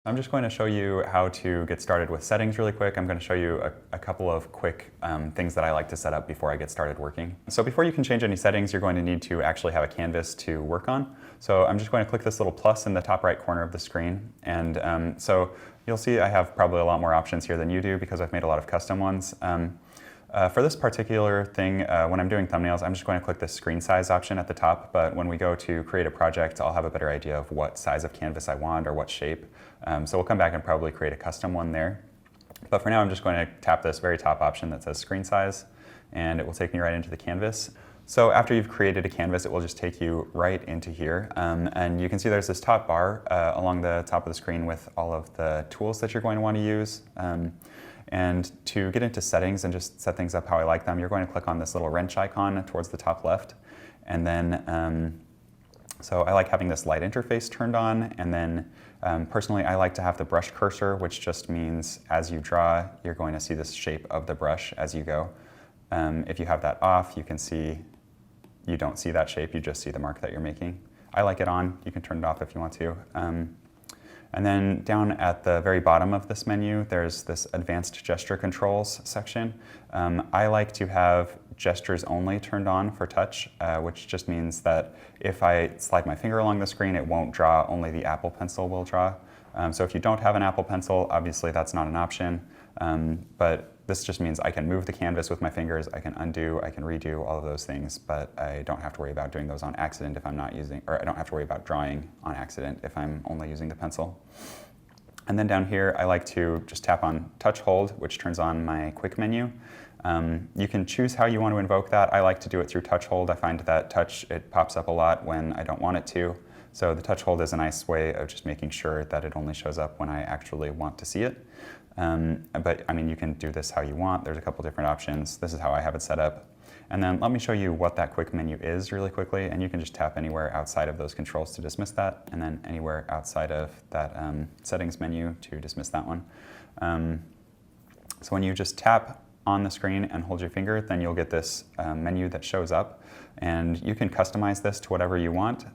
I'm just going to show you how to get started with settings really quick. I'm going to show you a couple of quick things that I like to set up before I get started working. So before you can change any settings, you're going to need to actually have a canvas to work on. So I'm just going to click this little plus in the top right corner of the screen. And so you'll see I have probably a lot more options here than you do because I've made a lot of custom ones. For this particular thing, when I'm doing thumbnails, I'm just going to click the screen size option at the top, but when we go to create a project, I'll have a better idea of what size of canvas I want or what shape. So we'll come back and probably create a custom one there. But for now, I'm just going to tap this very top option that says screen size, and it will take me right into the canvas. So after you've created a canvas, it will just take you right into here. And you can see there's this top bar along the top of the screen with all of the tools that you're going to want to use. And to get into settings and just set things up how I like them, you're going to click on this little wrench icon towards the top left. And then, so I like having this light interface turned on. And then personally, I like to have the brush cursor, which just means as you draw, you're going to see this shape of the brush as you go. If you have that off, you can see, you don't see that shape, you just see the mark that you're making. I like it on, you can turn it off if you want to. And then down at the very bottom of this menu, there's this advanced gesture controls section. I like to have gestures only turned on for touch, which just means that if I slide my finger along the screen, it won't draw, only the Apple Pencil will draw. So if you don't have an Apple Pencil, obviously that's not an option, but this just means I can move the canvas with my fingers, I can undo, I can redo all of those things, but I don't have to worry about doing those on accident if I'm not using, or I don't have to worry about drawing on accident if I'm only using the pencil. And then down here, I like to just tap on touch hold, which turns on my quick menu. You can choose how you want to invoke that. I like to do it through touch hold. I find that touch, it pops up a lot when I don't want it to. So the touch hold is a nice way of just making sure that it only shows up when I actually want to see it. But I mean, you can do this how you want. There's a couple different options. This is how I have it set up. And then let me show you what that quick menu is really quickly. And you can just tap anywhere outside of those controls to dismiss that, and then anywhere outside of that settings menu to dismiss that one. So when you just tap on the screen and hold your finger, then you'll get this menu that shows up. And you can customize this to whatever you want.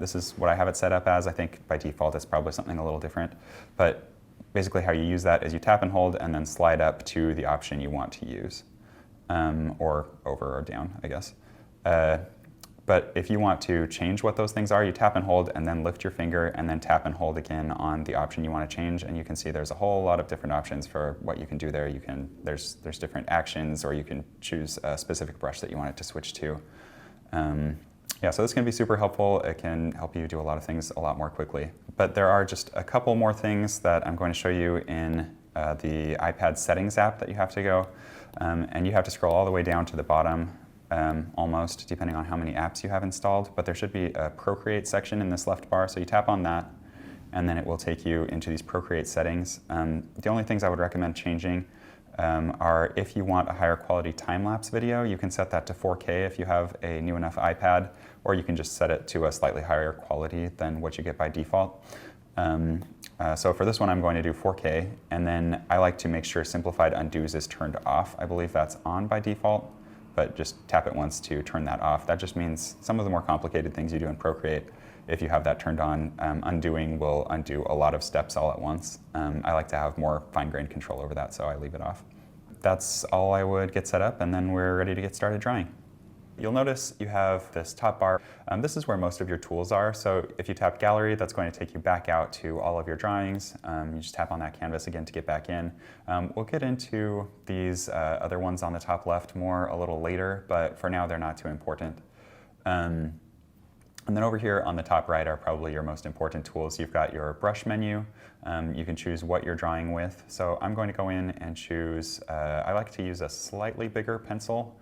This is what I have it set up as. I think by default it's probably something a little different. But basically how you use that is you tap and hold and then slide up to the option you want to use. Or over or down, I guess. But if you want to change what those things are, you tap and hold and then lift your finger and then tap and hold again on the option you want to change, and you can see there's a whole lot of different options for what you can do there. You can, there's different actions, or you can choose a specific brush that you want it to switch to. Yeah, so this can be super helpful. It can help you do a lot of things a lot more quickly. But there are just a couple more things that I'm going to show you in the iPad settings app that you have to go. And you have to scroll all the way down to the bottom, almost, depending on how many apps you have installed. But there should be a Procreate section in this left bar, so you tap on that, and then it will take you into these Procreate settings. The only things I would recommend changing are if you want a higher quality time-lapse video, you can set that to 4K if you have a new enough iPad, or you can just set it to a slightly higher quality than what you get by default. So for this one, I'm going to do 4K, and then I like to make sure simplified undos is turned off. I believe that's on by default, but just tap it once to turn that off. That just means some of the more complicated things you do in Procreate, if you have that turned on, undoing will undo a lot of steps all at once. I like to have more fine-grained control over that, so I leave it off. That's all I would get set up, and then we're ready to get started drawing. You'll notice you have this top bar. This is where most of your tools are. So if you tap Gallery, that's going to take you back out to all of your drawings. You just tap on that canvas again to get back in. We'll get into these other ones on the top left more a little later, but for now they're not too important. And then over here on the top right are probably your most important tools. You've got your brush menu. You can choose what you're drawing with. So I'm going to go in and choose, I like to use a slightly bigger pencil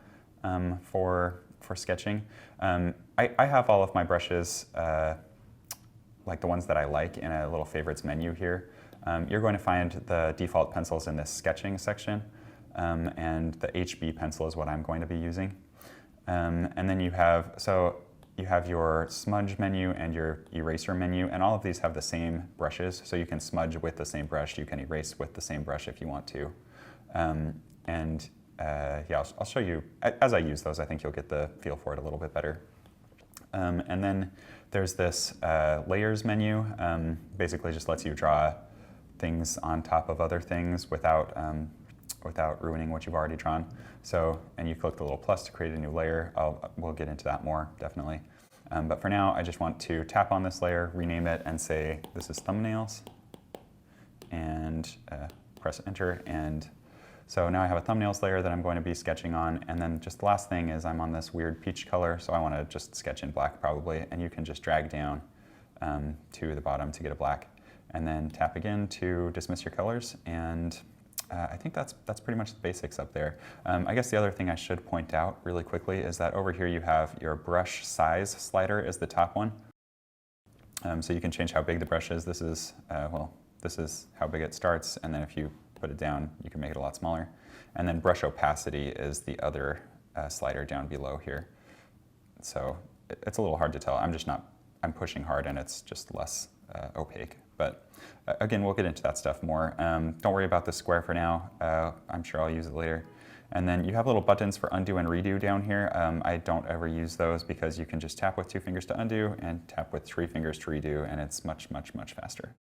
for sketching. I have all of my brushes, like the ones that I like, in a little favorites menu here. You're going to find the default pencils in this sketching section, and the HB pencil is what I'm going to be using. And then you have your smudge menu and your eraser menu, and all of these have the same brushes, so you can smudge with the same brush, you can erase with the same brush if you want to. Yeah, I'll show you, as I use those, I think you'll get the feel for it a little bit better. And then there's this layers menu, basically just lets you draw things on top of other things without ruining what you've already drawn. So, and you click the little plus to create a new layer. We'll get into that more, definitely. But for now, I just want to tap on this layer, rename it, and say this is thumbnails, and press enter. And so now I have a thumbnails layer that I'm going to be sketching on. And then just the last thing is I'm on this weird peach color, so I want to just sketch in black probably. And you can just drag down to the bottom to get a black. And then tap again to dismiss your colors. And I think that's pretty much the basics up there. I guess the other thing I should point out really quickly is that over here you have your brush size slider is the top one. So you can change how big the brush is. This is, well, this is how big it starts, and then if you put it down, you can make it a lot smaller. And then brush opacity is the other slider down below here. So it's a little hard to tell. I'm pushing hard and it's just less opaque. But again, we'll get into that stuff more. Don't worry about the square for now. I'm sure I'll use it later. And then you have little buttons for undo and redo down here. I don't ever use those because you can just tap with 2 fingers to undo and tap with 3 fingers to redo, and it's much, much, much faster.